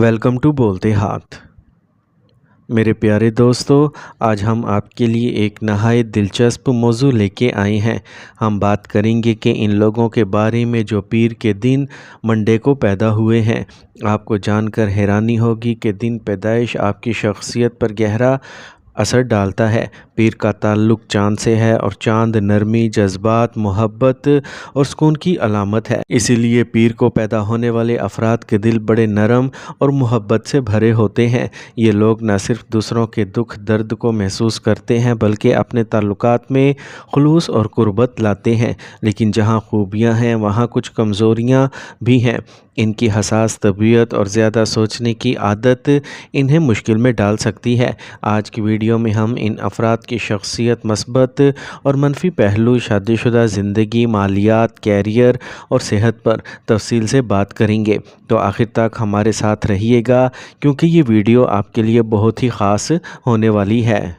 Welcome to बोलते हाथ। मेरे प्यारे दोस्तों, आज हम आपके लिए एक नहायत दिलचस्प मौजू लेके आए हैं। हम बात करेंगे कि इन लोगों के बारे में जो पीर के दिन मंडे को पैदा हुए हैं। आपको जानकर हैरानी होगी कि दिन पैदाइश आपकी शख्सियत पर गहरा असर डालता है। पीर का ताल्लुक़ चाँद से है और चाँद नरमी, जज्बात, मोहब्बत और सुकून की अलामत है। इसीलिए पीर को पैदा होने वाले अफराद के दिल बड़े नरम और मोहब्बत से भरे होते हैं। ये लोग न सिर्फ दूसरों के दुख दर्द को महसूस करते हैं बल्कि अपने ताल्लुकात में खुलूस और कुर्बत लाते हैं। लेकिन जहाँ खूबियाँ हैं वहाँ कुछ कमज़ोरियाँ भी हैं। इनकी हसास तबीयत और ज़्यादा सोचने की आदत इन्हें मुश्किल में डाल सकती है। आज की वीडियो में हम इन अफराद की शख्सियत, मस्बत और मनफी पहलू, शादीशुदा ज़िंदगी, मालियात, कैरियर और सेहत पर तफसील से बात करेंगे। तो आखिर तक हमारे साथ रहिएगा क्योंकि ये वीडियो आपके लिए बहुत ही ख़ास होने वाली है।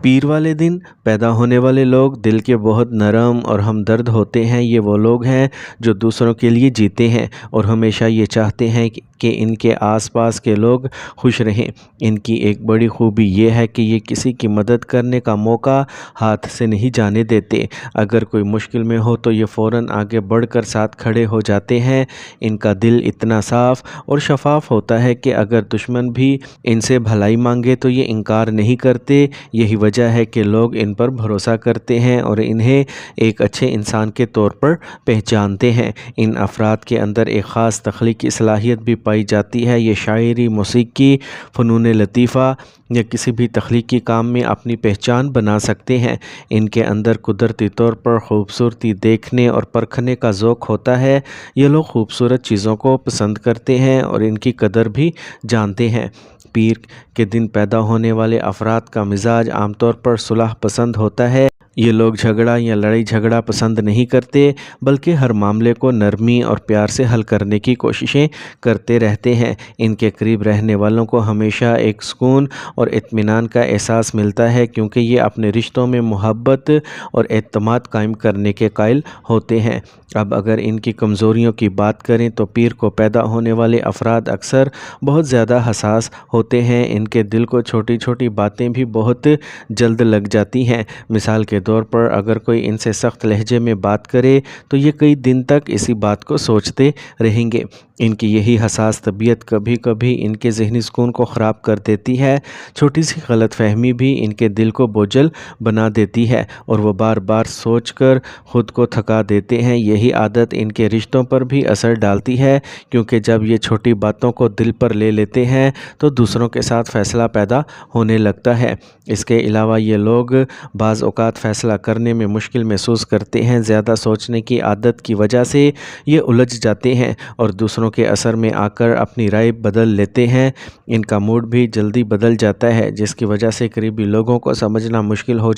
पीर वाले दिन पैदा होने वाले लोग दिल के बहुत नरम और हमदर्द होते हैं। ये वो लोग हैं जो दूसरों के लिए जीते हैं और हमेशा ये चाहते हैं कि इनके आसपास के लोग खुश रहें। इनकी एक बड़ी खूबी ये है कि ये किसी की मदद करने का मौका हाथ से नहीं जाने देते। अगर कोई मुश्किल में हो तो ये फ़ौरन आगे बढ़कर साथ खड़े हो जाते हैं। इनका दिल इतना साफ़ और शफाफ होता है कि अगर दुश्मन भी इनसे भलाई मांगे तो ये इनकार नहीं करते। यही वजह है कि लोग इन पर भरोसा करते हैं और इन्हें एक अच्छे इंसान के तौर पर पहचानते हैं। इन अफराद के अंदर एक ख़ास तख्लीकी सलाहियत भी पाई जाती है। ये शायरी, मौसीकी, फ़नून लतीफ़ा या किसी भी तख्लीकी काम में अपनी पहचान बना सकते हैं। इनके अंदर कुदरती तौर पर खूबसूरती देखने और परखने का ज़ौक़ होता है। ये लोग खूबसूरत चीज़ों को पसंद करते हैं और इनकी कदर भी जानते हैं। पीर के दिन पैदा होने वाले अफराद का मिजाज आमतौर पर सुलह पसंद होता है। ये लोग झगड़ा या लड़ाई झगड़ा पसंद नहीं करते बल्कि हर मामले को नरमी और प्यार से हल करने की कोशिशें करते रहते हैं। इनके करीब रहने वालों को हमेशा एक सुकून और इत्मीनान का एहसास मिलता है क्योंकि ये अपने रिश्तों में मोहब्बत और एतमाद कायम करने के कायल होते हैं। अब अगर इनकी कमज़ोरियों की बात करें तो पीर को पैदा होने वाले अफराद अक्सर बहुत ज़्यादा हसास होते हैं। इनके दिल को छोटी छोटी बातें भी बहुत जल्द लग जाती हैं। मिसाल के तौर पर अगर कोई इनसे सख्त लहजे में बात करे तो ये कई दिन तक इसी बात को सोचते रहेंगे। इनकी यही हसास तबीयत कभी कभी इनके ज़हनी सुकून को ख़राब कर देती है। छोटी सी गलत फहमी भी इनके दिल को बोझल बना देती है और वो बार बार सोच कर ख़ुद को थका देते हैं। यही आदत इनके रिश्तों पर भी असर डालती है क्योंकि जब ये छोटी बातों को दिल पर ले लेते हैं तो दूसरों के साथ फ़ैसला पैदा होने लगता है। इसके अलावा ये लोग बाज़ औक़ात फ़ैसला करने में मुश्किल महसूस करते हैं। ज़्यादा सोचने की आदत की वजह से ये उलझ जाते हैं और दूसरों के असर में आकर अपनी राय बदल लेते हैं। इनका मूड भी जल्दी बदल जाता है जिसकी वजह से करीबी लोगों को समझना मुश्किल हो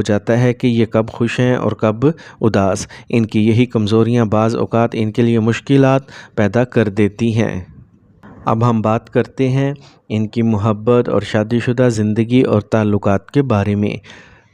जाता है कि ये कब खुश हैं और कब उदास। इनकी यही कमज़ोरियाँ बाज़ औक़ात इनके लिए मुश्किलात पैदा कर देती हैं। अब हम बात करते हैं इनकी मोहब्बत और शादीशुदा ज़िंदगी और ताल्लुकात के बारे में।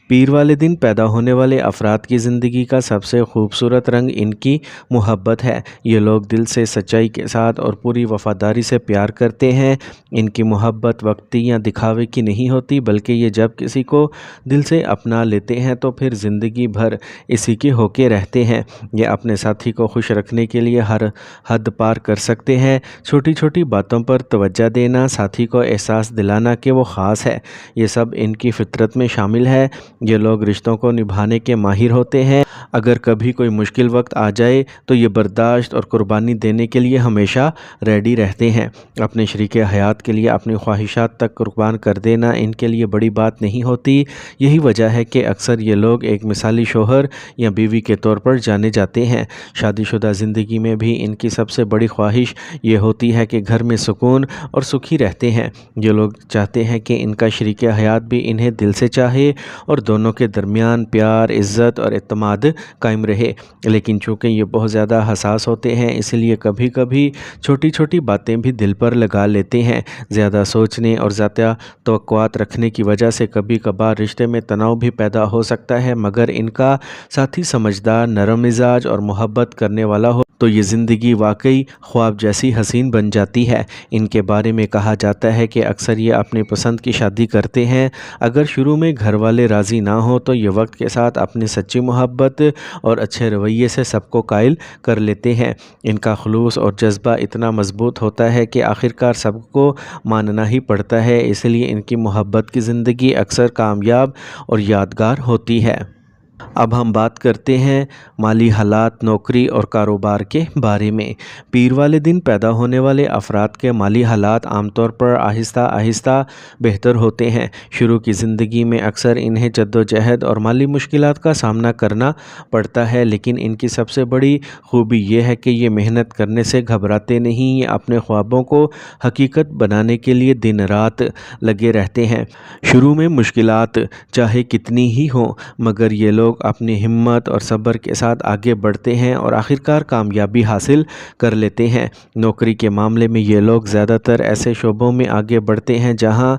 पीर वाले दिन पैदा होने वाले अफराद की ज़िंदगी का सबसे खूबसूरत रंग इनकी मोहब्बत है। ये लोग दिल से सच्चाई के साथ और पूरी वफ़ादारी से प्यार करते हैं। इनकी मोहब्बत वक्ती या दिखावे की नहीं होती बल्कि ये जब किसी को दिल से अपना लेते हैं तो फिर ज़िंदगी भर इसी के होके रहते हैं। ये अपने साथी को खुश रखने के लिए हर हद पार कर सकते हैं। छोटी छोटी बातों पर तवज्जो देना, साथी को एहसास दिलाना कि वो ख़ास है, ये सब इनकी फ़ितरत में शामिल है। ये लोग रिश्तों को निभाने के माहिर होते हैं। अगर कभी कोई मुश्किल वक्त आ जाए तो ये बर्दाश्त और कुर्बानी देने के लिए हमेशा रेडी रहते हैं। अपने शरीके हयात के लिए अपनी ख्वाहिशात तक कुर्बान कर देना इनके लिए बड़ी बात नहीं होती। यही वजह है कि अक्सर ये लोग एक मिसाली शोहर या बीवी के तौर पर जाने जाते हैं। शादीशुदा ज़िंदगी में भी इनकी सबसे बड़ी ख्वाहिश ये होती है कि घर में सुकून और सुखी रहते हैं। ये लोग चाहते हैं कि इनका शरीके हयात भी इन्हें दिल से चाहे और दोनों के दरमियान प्यार, इज़्ज़त और एतमाद कायम रहे। लेकिन चूँकि ये बहुत ज़्यादा हसास होते हैं इसलिए कभी कभी छोटी छोटी बातें भी दिल पर लगा लेते हैं। ज़्यादा सोचने और ज़्यादा तवक्कुआत रखने की वजह से कभी कभार रिश्ते में तनाव भी पैदा हो सकता है। मगर इनका साथी समझदार, नरम मिजाज और मोहब्बत करने वाला हो تو یہ زندگی واقعی خواب جیسی حسین بن جاتی ہے۔ ان کے بارے میں کہا جاتا ہے کہ اکثر یہ اپنی پسند کی شادی کرتے ہیں۔ اگر شروع میں گھر والے راضی نہ ہوں تو یہ وقت کے ساتھ اپنی سچی محبت اور اچھے رویے سے سب کو قائل کر لیتے ہیں۔ ان کا خلوص اور جذبہ اتنا مضبوط ہوتا ہے کہ آخرکار سب کو ماننا ہی پڑتا ہے، اس لیے ان کی محبت کی زندگی اکثر کامیاب اور یادگار ہوتی ہے۔ اب ہم بات کرتے ہیں مالی حالات، نوکری اور کاروبار کے بارے میں۔ پیر والے دن پیدا ہونے والے افراد کے مالی حالات عام طور پر آہستہ آہستہ بہتر ہوتے ہیں۔ شروع کی زندگی میں اکثر انہیں جدوجہد اور مالی مشکلات کا سامنا کرنا پڑتا ہے، لیکن ان کی سب سے بڑی خوبی یہ ہے کہ یہ محنت کرنے سے گھبراتے نہیں، یہ اپنے خوابوں کو حقیقت بنانے کے لیے دن رات لگے رہتے ہیں۔ شروع میں مشکلات چاہے کتنی ہی ہوں، مگر یہ لوگ اپنی ہمت اور صبر کے ساتھ آگے بڑھتے ہیں اور آخرکار کامیابی حاصل کر لیتے ہیں۔ نوکری کے معاملے میں یہ لوگ زیادہ تر ایسے شعبوں میں آگے بڑھتے ہیں جہاں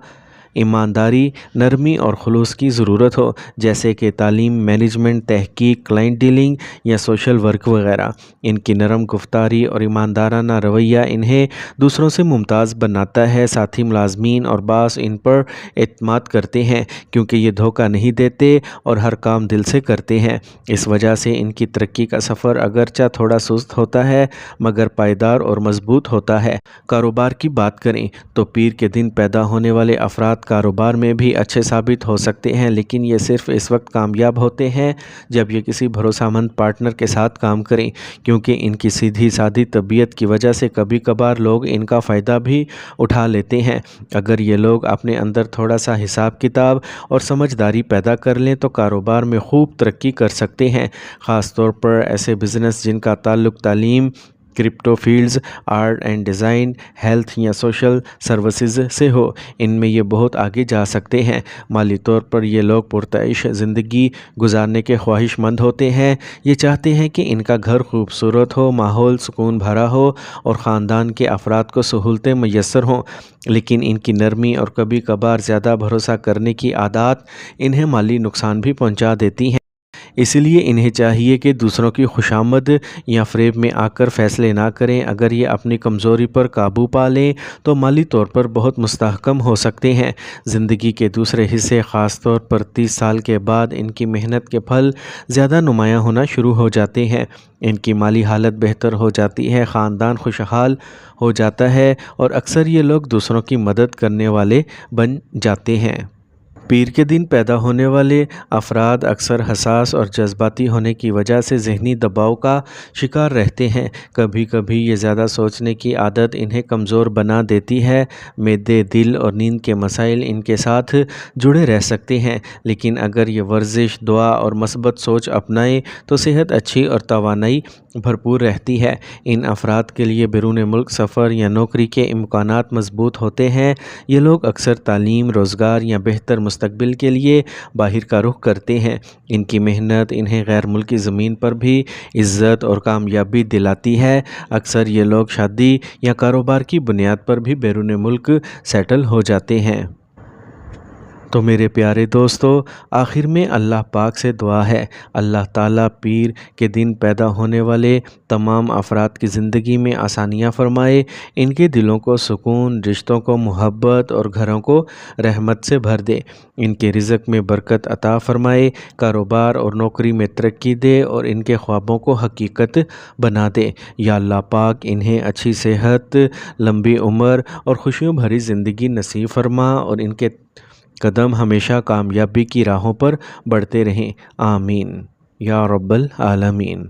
ایمانداری، نرمی اور خلوص کی ضرورت ہو، جیسے کہ تعلیم، مینجمنٹ، تحقیق، کلائنٹ ڈیلنگ یا سوشل ورک وغیرہ۔ ان کی نرم گفتاری اور ایماندارانہ رویہ انہیں دوسروں سے ممتاز بناتا ہے۔ ساتھ ہی ملازمین اور باس ان پر اعتماد کرتے ہیں کیونکہ یہ دھوکہ نہیں دیتے اور ہر کام دل سے کرتے ہیں۔ اس وجہ سے ان کی ترقی کا سفر اگرچہ تھوڑا سست ہوتا ہے مگر پائیدار اور مضبوط ہوتا ہے۔ کاروبار کی بات کریں تو پیر کے دن پیدا ہونے والے افراد کاروبار میں بھی اچھے ثابت ہو سکتے ہیں، لیکن یہ صرف اس وقت کامیاب ہوتے ہیں جب یہ کسی بھروسہ مند پارٹنر کے ساتھ کام کریں، کیونکہ ان کی سیدھی سادی طبیعت کی وجہ سے کبھی کبھار لوگ ان کا فائدہ بھی اٹھا لیتے ہیں۔ اگر یہ لوگ اپنے اندر تھوڑا سا حساب کتاب اور سمجھداری پیدا کر لیں تو کاروبار میں خوب ترقی کر سکتے ہیں، خاص طور پر ایسے بزنس جن کا تعلق تعلیم، crypto fields, art and design, health یا سوشل سروسز سے ہو۔ ان میں یہ بہت آگے جا سکتے ہیں۔ مالی طور پر یہ لوگ پرتعیش زندگی گزارنے کے خواہش مند ہوتے ہیں۔ یہ چاہتے ہیں کہ ان کا گھر خوبصورت ہو، ماحول سکون بھرا ہو اور خاندان کے افراد کو سہولتیں میسر ہوں، لیکن ان کی نرمی اور کبھی کبھار زیادہ بھروسہ کرنے کی عادات انہیں مالی نقصان بھی پہنچا دیتی ہیں۔ اس لیے انہیں چاہیے کہ دوسروں کی خوشامد یا فریب میں آ کر فیصلے نہ کریں۔ اگر یہ اپنی کمزوری پر قابو پا لیں تو مالی طور پر بہت مستحکم ہو سکتے ہیں۔ زندگی کے دوسرے حصے، خاص طور پر 30 سال کے بعد، ان کی محنت کے پھل زیادہ نمایاں ہونا شروع ہو جاتے ہیں۔ ان کی مالی حالت بہتر ہو جاتی ہے، خاندان خوشحال ہو جاتا ہے اور اکثر یہ لوگ دوسروں کی مدد کرنے والے بن جاتے ہیں۔ پیر کے دن پیدا ہونے والے افراد اکثر حساس اور جذباتی ہونے کی وجہ سے ذہنی دباؤ کا شکار رہتے ہیں۔ کبھی کبھی یہ زیادہ سوچنے کی عادت انہیں کمزور بنا دیتی ہے۔ معدے، دل اور نیند کے مسائل ان کے ساتھ جڑے رہ سکتے ہیں، لیکن اگر یہ ورزش، دعا اور مثبت سوچ اپنائیں تو صحت اچھی اور توانائی بھرپور رہتی ہے۔ ان افراد کے لیے بیرون ملک سفر یا نوکری کے امکانات مضبوط ہوتے ہیں۔ یہ لوگ اکثر تعلیم، روزگار یا بہتر مستقبل کے لیے باہر کا رخ کرتے ہیں۔ ان کی محنت انہیں غیر ملکی زمین پر بھی عزت اور کامیابی دلاتی ہے۔ اکثر یہ لوگ شادی یا کاروبار کی بنیاد پر بھی بیرون ملک سیٹل ہو جاتے ہیں۔ تو میرے پیارے دوستو، آخر میں اللہ پاک سے دعا ہے، اللہ تعالیٰ پیر کے دن پیدا ہونے والے تمام افراد کی زندگی میں آسانیاں فرمائے، ان کے دلوں کو سکون، رشتوں کو محبت اور گھروں کو رحمت سے بھر دے، ان کے رزق میں برکت عطا فرمائے، کاروبار اور نوکری میں ترقی دے اور ان کے خوابوں کو حقیقت بنا دے۔ یا اللہ پاک انہیں اچھی صحت، لمبی عمر اور خوشیوں بھری زندگی نصیب فرما اور ان کے قدم ہمیشہ کامیابی کی راہوں پر بڑھتے رہیں۔ آمین یا رب العالمین۔